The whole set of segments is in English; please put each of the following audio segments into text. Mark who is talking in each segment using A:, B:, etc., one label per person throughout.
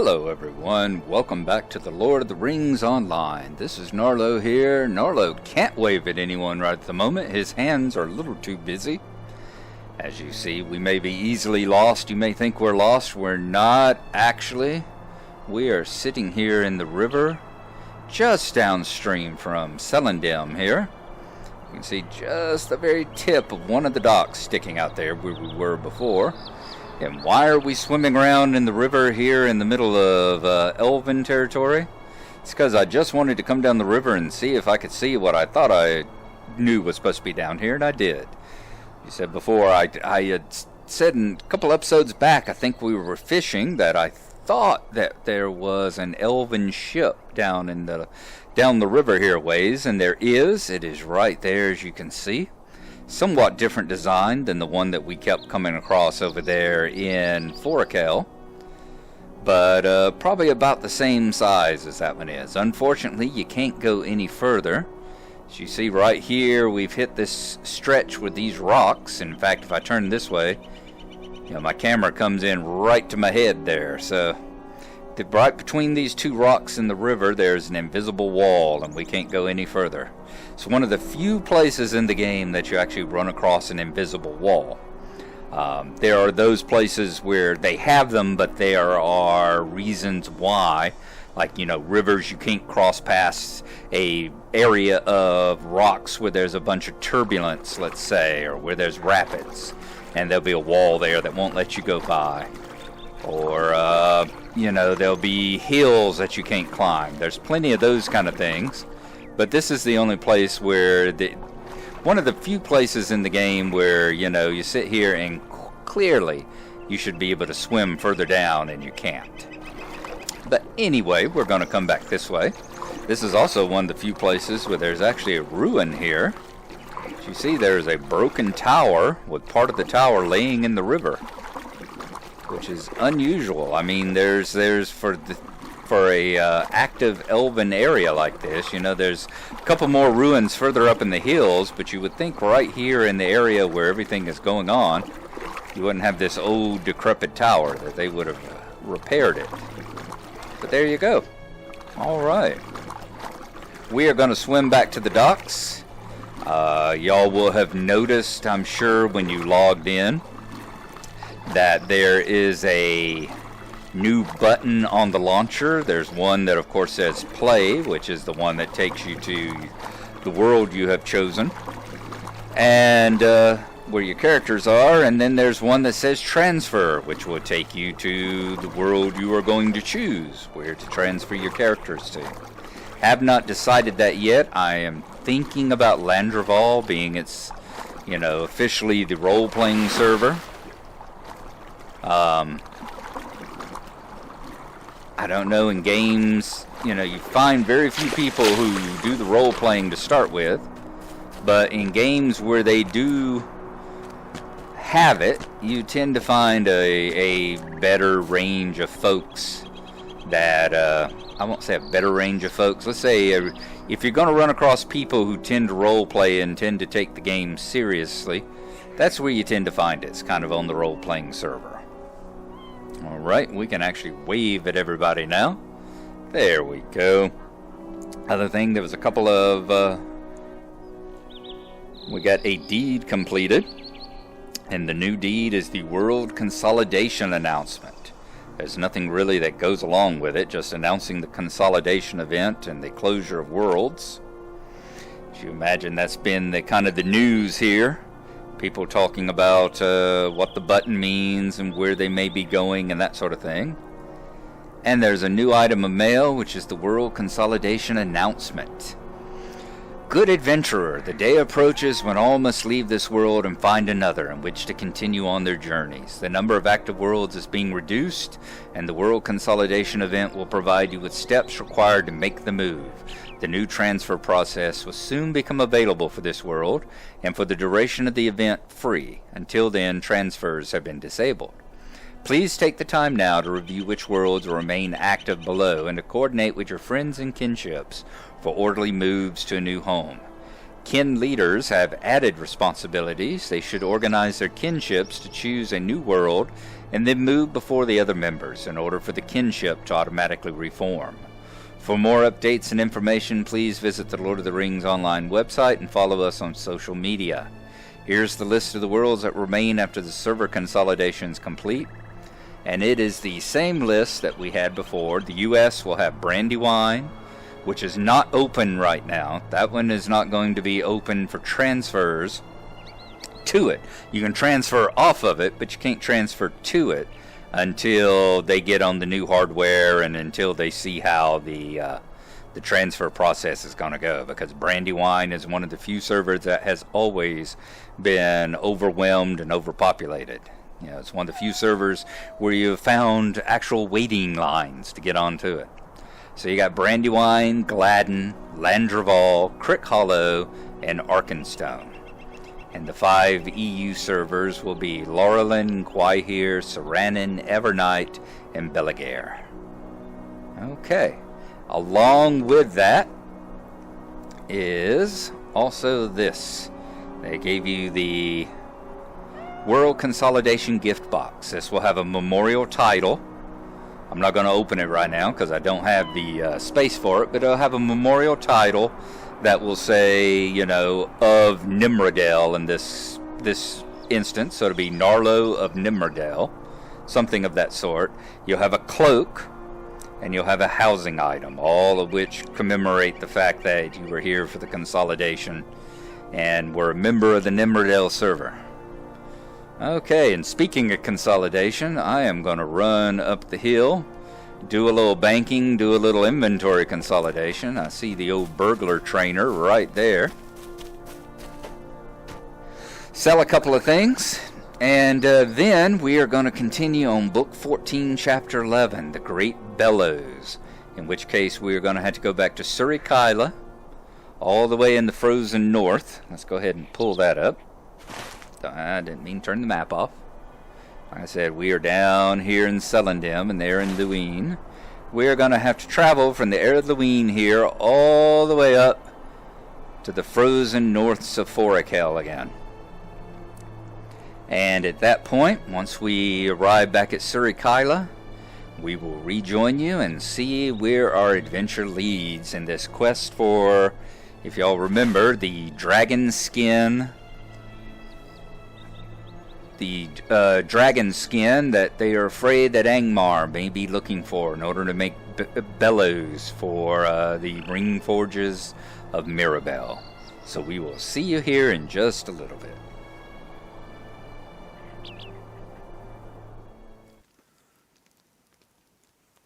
A: Hello everyone, welcome back to the Lord of the Rings Online. This is Gnarlo here. Gnarlo can't wave at anyone right at the moment. His hands are a little too busy. As you see, we may be easily lost. You may think we're lost. We're not, actually. We are sitting here in the river, just downstream from Celendem here. You can see just the very tip of one of the docks sticking out there where we were before. And why are we swimming around in the river here in the middle of Elven territory? It's because I just wanted to come down the river and see if I could see what I thought I knew was supposed to be down here, and I did. You said before, I had said in a couple episodes back, I think we were fishing, that I thought that there was an Elven ship down the river here a ways, and there is. It is right there, as you can see. Somewhat different design than the one that we kept coming across over there in Forochel, but probably about the same size as that one is. Unfortunately, you can't go any further. As you see right here, we've hit this stretch with these rocks. In fact, if I turn this way, my camera comes in right to my head there. So right between these two rocks in the river, there's an invisible wall, and we can't go any further. It's one of the few places in the game that you actually run across an invisible wall. There are those places where they have them, but there are reasons why. Like, rivers, you can't cross past a area of rocks where there's a bunch of turbulence, let's say, or where there's rapids, and there'll be a wall there that won't let you go by. Or, there'll be hills that you can't climb. There's plenty of those kind of things. But this is the only place where, one of the few places in the game where, you sit here and clearly you should be able to swim further down and you can't. But anyway, we're going to come back this way. This is also one of the few places where there's actually a ruin here. As you see, there's a broken tower with part of the tower laying in the river, which is unusual. I mean, there's for a active elven area like this, there's a couple more ruins further up in the hills, but you would think right here in the area where everything is going on, you wouldn't have this old decrepit tower, that they would have repaired it. But there you go. All right. We are going to swim back to the docks. Y'all will have noticed, I'm sure, when you logged in, that there is a new button on the launcher. There's one that of course says play, which is the one that takes you to the world you have chosen and where your characters are, and then there's one that says transfer, which will take you to the world you are going to choose, where to transfer your characters to. Have not decided that yet. I am thinking about Landreval being its officially the role-playing server. I don't know, in games, you find very few people who do the role-playing to start with, but in games where they do have it, you tend to find a better range of folks that, I won't say a better range of folks, let's say if you're going to run across people who tend to role-play and tend to take the game seriously, that's where you tend to find it. It's kind of on the role-playing server. Alright, we can actually wave at everybody now. There we go. Other thing, there was a couple of... we got a deed completed. And the new deed is the World Consolidation announcement. There's nothing really that goes along with it, just announcing the consolidation event and the closure of worlds. As you imagine, that's been the kind of the news here. People talking about what the button means and where they may be going and that sort of thing. And there's a new item of mail, which is the World Consolidation announcement. Good adventurer, the day approaches when all must leave this world and find another in which to continue on their journeys. The number of active worlds is being reduced, and the World Consolidation event will provide you with steps required to make the move. The new transfer process will soon become available for this world, and for the duration of the event, free. Until then, transfers have been disabled. Please take the time now to review which worlds will remain active below and to coordinate with your friends and kinships for orderly moves to a new home. Kin leaders have added responsibilities. They should organize their kinships to choose a new world and then move before the other members in order for the kinship to automatically reform. For more updates and information, please visit the Lord of the Rings online website and follow us on social media. Here's the list of the worlds that remain after the server consolidation is complete. And it is the same list that we had before. The US will have Brandywine, which is not open right now. That one is not going to be open for transfers to it. You can transfer off of it, but you can't transfer to it until they get on the new hardware and until they see how the transfer process is going to go, because Brandywine is one of the few servers that has always been overwhelmed and overpopulated. You know, it's one of the few servers where you have found actual waiting lines to get onto it. So you got Brandywine, Gladden, Landreval, Crick Hollow, and Arkenstone. And the 5 EU servers will be Laurelin, Gwaihir, Saranin, Evernight, and Beligair. Okay. Along with that is also this. They gave you the World Consolidation gift box. This will have a memorial title. I'm not going to open it right now because I don't have the space for it, but it'll have a memorial title that will say, you know, of Nimrodel in this instance. So it'll be Gnarlo of Nimrodel, something of that sort. You'll have a cloak, and you'll have a housing item, all of which commemorate the fact that you were here for the consolidation and were a member of the Nimrodel server. Okay, and speaking of consolidation, I am going to run up the hill, do a little banking, do a little inventory consolidation. I see the old burglar trainer right there. Sell a couple of things, and then we are going to continue on Book 14, Chapter 11, The Great Bellows, in which case we are going to have to go back to Surikaila, all the way in the frozen north. Let's go ahead and pull that up. I didn't mean to turn the map off. Like I said, we are down here in Celendem, and they're in Luine. We are going to have to travel from the air of Luine here all the way up to the frozen norths of Forochel again. And at that point, once we arrive back at Surikaila, we will rejoin you and see where our adventure leads in this quest for, if y'all remember, the dragon skin. The dragon skin that they are afraid that Angmar may be looking for in order to make bellows for the ring forges of Mirabel. So we will see you here in just a little bit.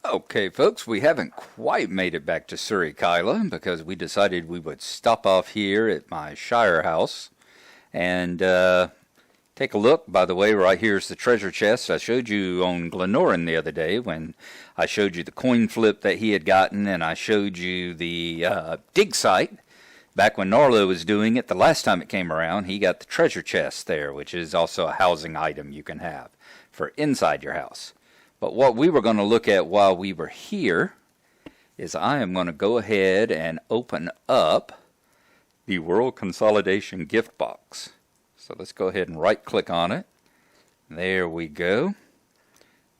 A: Okay, folks, we haven't quite made it back to Surikaila because we decided we would stop off here at my Shire house and take a look. By the way, right here is the treasure chest I showed you on Glenorin the other day when I showed you the coin flip that he had gotten, and I showed you the dig site. Back when Gnarlo was doing it, the last time it came around, he got the treasure chest there, which is also a housing item you can have for inside your house. But what we were going to look at while we were here is I am going to go ahead and open up the World Consolidation gift box. So let's go ahead and right click on it. There we go.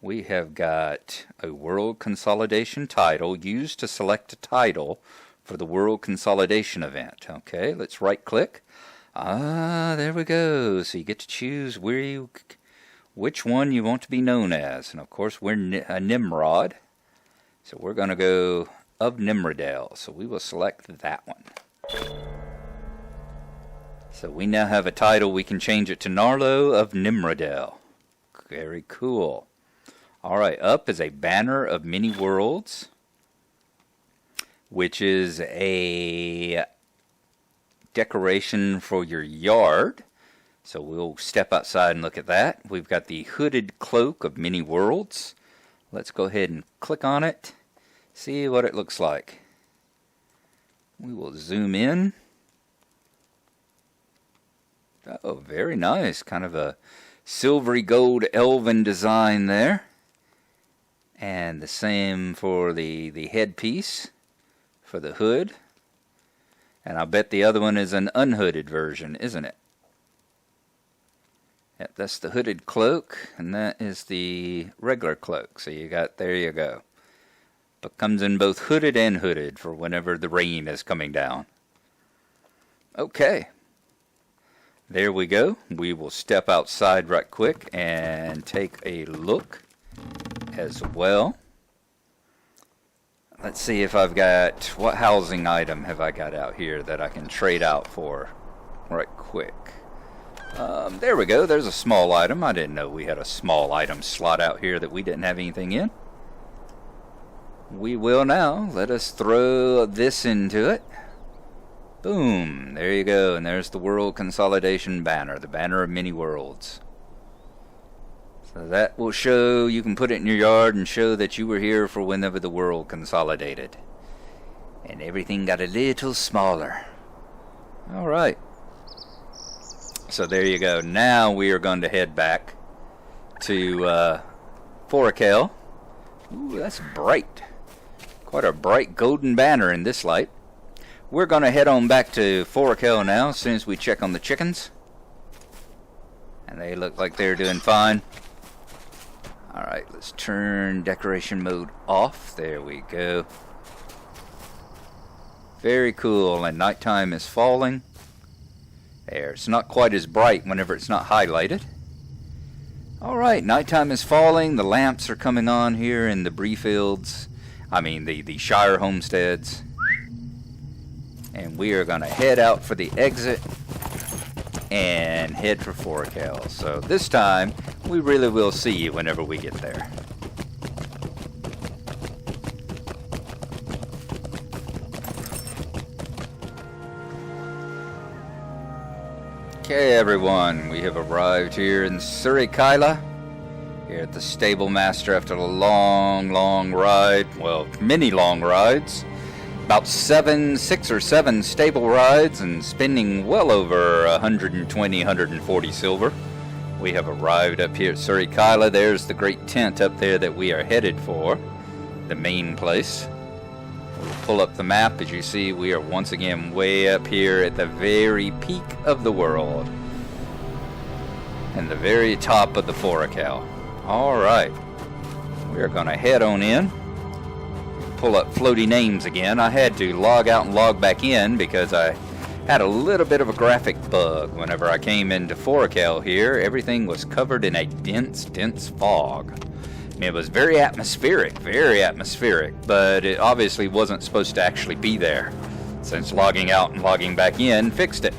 A: We have got a World Consolidation title used to select a title for the World Consolidation event. Okay, let's right click. There we go. So you get to choose which one you want to be known as. And of course we're a Nimrod. So we're going to go of Nimrodel. So we will select that one. So we now have a title. We can change it to Gnarlo of Nimrodel. Very cool. Alright, up is a banner of many worlds, which is a decoration for your yard. So we'll step outside and look at that. We've got the hooded cloak of many worlds. Let's go ahead and click on it. See what it looks like. We will zoom in. Oh, very nice. Kind of a silvery gold elven design there. And the same for the headpiece for the hood. And I bet the other one is an unhooded version, isn't it? Yep, that's the hooded cloak, and that is the regular cloak. So there you go. But comes in both hooded and hooded for whenever the rain is coming down. Okay. There we go. We will step outside right quick and take a look as well. Let's see if I've got, what housing item have I got out here that I can trade out for right quick. There we go. There's a small item. I didn't know we had a small item slot out here that we didn't have anything in. We will now. Let us throw this into it. Boom. There you go. And there's the World Consolidation banner. The banner of many worlds. So that will show, you can put it in your yard and show that you were here for whenever the world consolidated. And everything got a little smaller. Alright. So there you go. Now we are going to head back to Forochel. Ooh, that's bright. Quite a bright golden banner in this light. We're going to head on back to Forochel now as soon as we check on the chickens. And they look like they're doing fine. Alright, let's turn decoration mode off. There we go. Very cool. And nighttime is falling. There, it's not quite as bright whenever it's not highlighted. Alright, nighttime is falling. The lamps are coming on here in the Bree Fields. I mean, the Shire homesteads. And we are going to head out for the exit and head for Forochel. So this time, we really will see you whenever we get there. Okay, everyone, we have arrived here in Forochel, here at the Stable Master after a long ride. Well, many long rides. About 6 or 7 stable rides and spending well over 120, 140 silver. We have arrived up here at Forochel. There's the great tent up there that we are headed for, the main place. We'll pull up the map. As you see, we are once again way up here at the very peak of the world. And the very top of the Forochel. Alright. We are going to head on in. Pull up floaty names again. I had to log out and log back in because I had a little bit of a graphic bug. Whenever I came into Forochel here, everything was covered in a dense fog. It was very atmospheric, but it obviously wasn't supposed to actually be there. Since logging out and logging back in fixed it.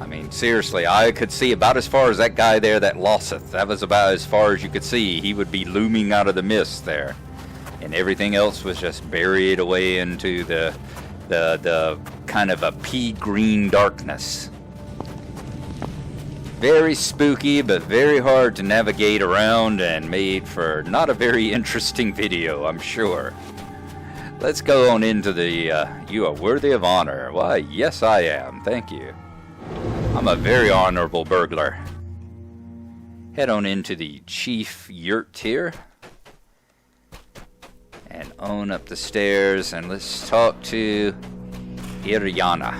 A: I mean, seriously, I could see about as far as that guy there that losseth. That was about as far as you could see. He would be looming out of the mist there. And everything else was just buried away into the kind of a pea green darkness. Very spooky, but very hard to navigate around and made for not a very interesting video, I'm sure. Let's go on into the, you are worthy of honor. Why, yes I am, thank you. I'm a very honorable burglar. Head on into the chief yurt here. And on up the stairs, and let's talk to Iriana.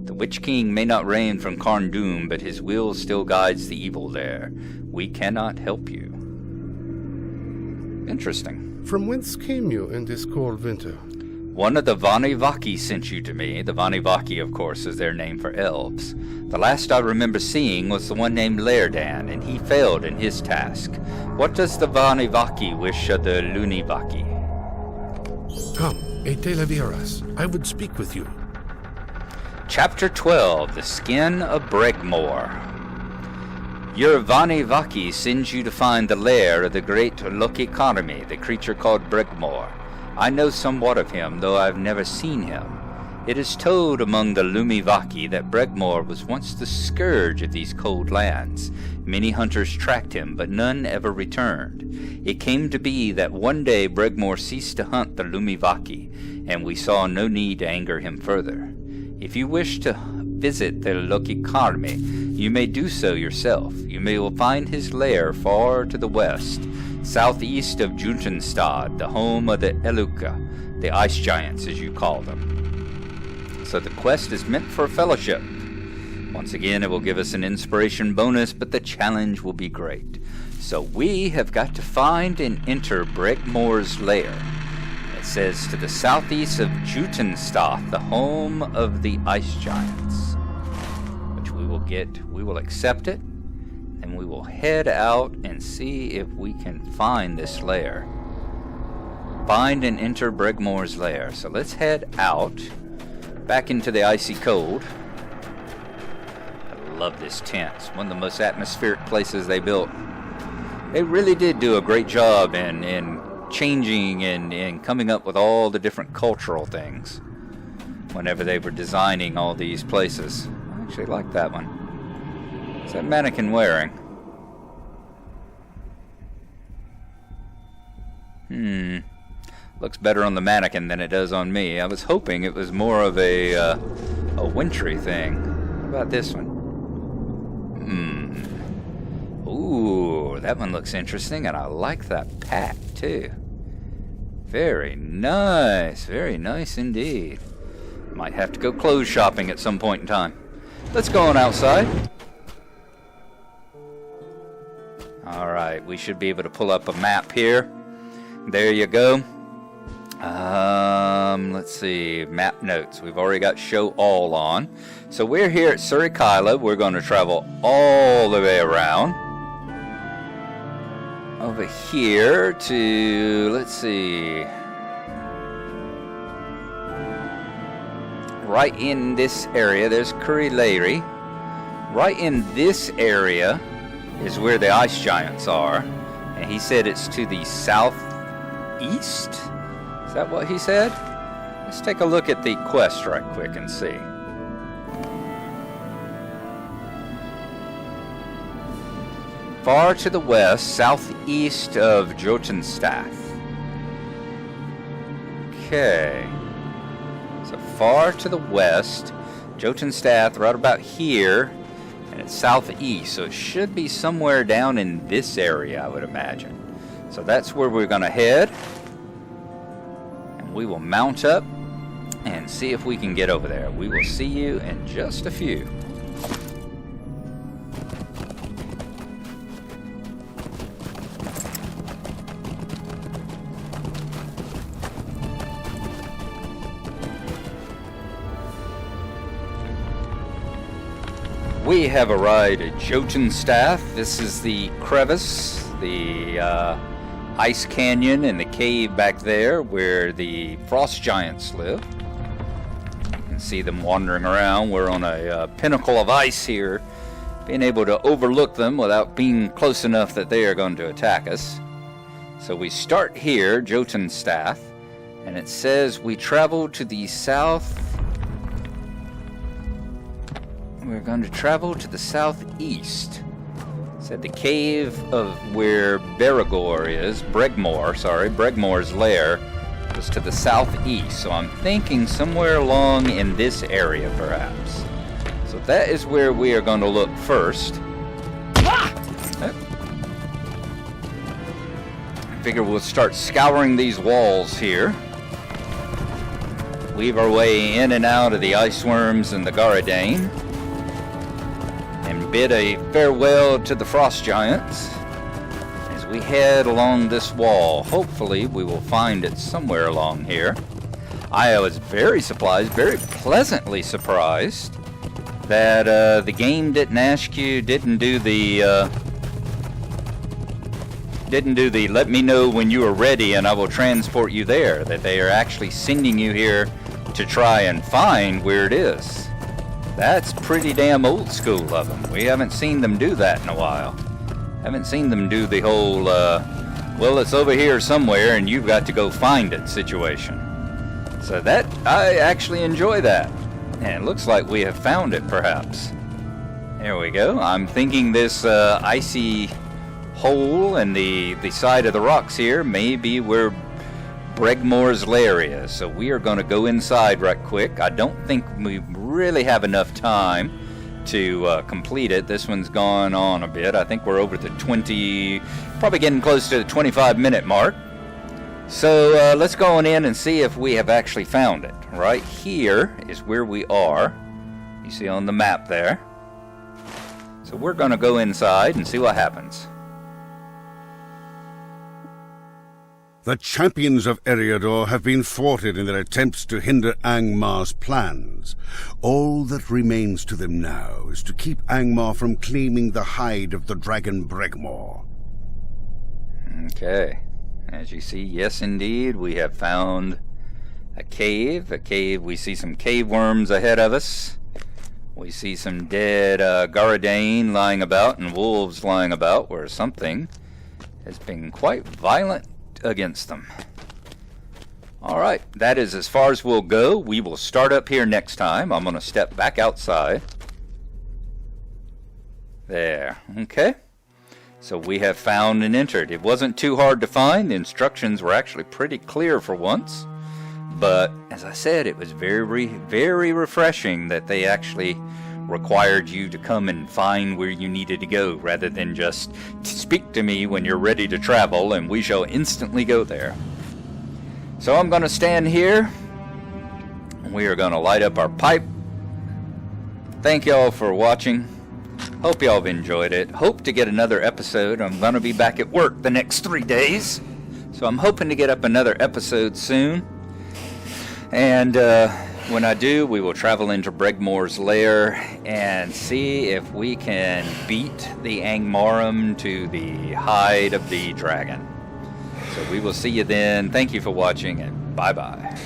A: The Witch King may not reign from Carndum, but his will still guides the evil there. We cannot help you. Interesting.
B: From whence came you in this cold winter?
A: One of the Vanivaki sent you to me. The Vanivaki, of course, is their name for elves. The last I remember seeing was the one named Laerdan, and he failed in his task. What does the Vanivaki wish of the Lunivaki?
B: Come, Etelaviras. I would speak with you.
A: Chapter 12, The Skin of Bregmore. Your Vanivaki sends you to find the lair of the great Lokikarmi, the creature called Bregmore. I know somewhat of him, though I've never seen him. It is told among the Lumivaki that Bregmore was once the scourge of these cold lands. Many hunters tracked him, but none ever returned. It came to be that one day Bregmore ceased to hunt the Lumivaki, and we saw no need to anger him further. If you wish to visit the Lokikarmi, you may do so yourself. You may find his lair far to the west, southeast of Jutenstad, the home of the Eluka, the ice giants as you call them. So the quest is meant for fellowship. Once again, it will give us an inspiration bonus, but the challenge will be great. So we have got to find and enter Bregmore's lair. It says to the southeast of Jutenstath, the home of the ice giants. Which we will get. We will accept it, and we will head out and see if we can find this lair. Find and enter Bregmore's lair. So let's head out, back into the icy cold. I love this tent. It's one of the most atmospheric places they built. They really did do a great job in changing and coming up with all the different cultural things whenever they were designing all these places. I actually like that one. What's that mannequin wearing? Looks better on the mannequin than it does on me. I was hoping it was more of a wintry thing. What about this one? Ooh, that one looks interesting, and I like that pack too. Very nice indeed. Might have to go clothes shopping at some point in time. Let's go on outside. Alright, we should be able to pull up a map here. There you go. Let's see, map notes. We've already got show all on. So we're here at Surikila. We're going to travel all the way around over here to, let's see, right in this area, there's Kurileri. Right in this area is where the ice giants are. And he said it's to the southeast. Is that what he said? Let's take a look at the quest right quick and see. Far to the west, southeast of Jotunstath. Okay. So far to the west, Jotunstath, right about here, and it's southeast, so it should be somewhere down in this area, I would imagine. So that's where we're going to head. And we will mount up and see if we can get over there. We will see you in just a few. We have arrived at Jotunstath. This is the crevice, the ice canyon and the cave back there where the frost giants live. You can see them wandering around. We're on a pinnacle of ice here, being able to overlook them without being close enough that they are going to attack us. So we start here, Jotunstath, and it says we travel to the south. We're going to travel to the southeast. It said the cave of where Bregmore's lair was to the southeast. So I'm thinking somewhere along in this area, perhaps. So that is where we are going to look first. I figure we'll start scouring these walls here. Weave our way in and out of the ice worms and the Garadane. And bid a farewell to the frost giants as we head along this wall. Hopefully we will find it somewhere along here. I was very pleasantly surprised that the game didn't do the let me know when you are ready and I will transport you there, that they are actually sending you here to try and find where it is. That's pretty damn old school of them. We haven't seen them do that in a while. Haven't seen them do the whole, well, it's over here somewhere and you've got to go find it situation. So that, I actually enjoy that. And it looks like we have found it, perhaps. There we go. I'm thinking this icy hole in the side of the rocks here may be where Bregmore's lair is. So we are going to go inside right quick. I don't think we really have enough time to complete it. This one's gone on a bit. I think we're over the probably getting close to the 25-minute mark. So let's go on in and see if we have actually found it. Right here is where we are. You see on the map there. So we're going to go inside and see what happens.
C: The champions of Eriador have been thwarted in their attempts to hinder Angmar's plans. All that remains to them now is to keep Angmar from claiming the hide of the dragon Bregmore.
A: Okay. As you see, yes indeed, we have found a cave. We see some cave worms ahead of us. We see some dead Garadane lying about and wolves lying about where something has been quite violent against them. Alright, that is as far as we'll go. We will start up here next time. I'm going to step back outside. There. Okay. So we have found and entered. It wasn't too hard to find. The instructions were actually pretty clear for once. But, as I said, it was very, very refreshing that they actually required you to come and find where you needed to go, rather than just speak to me when you're ready to travel, and we shall instantly go there. So I'm going to stand here. We are going to light up our pipe. Thank y'all for watching. Hope y'all have enjoyed it. Hope to get another episode. I'm going to be back at work the next 3 days. So I'm hoping to get up another episode soon. And when I do, we will travel into Bregmore's lair and see if we can beat the Angmarum to the hide of the dragon. So we will see you then. Thank you for watching, and bye-bye.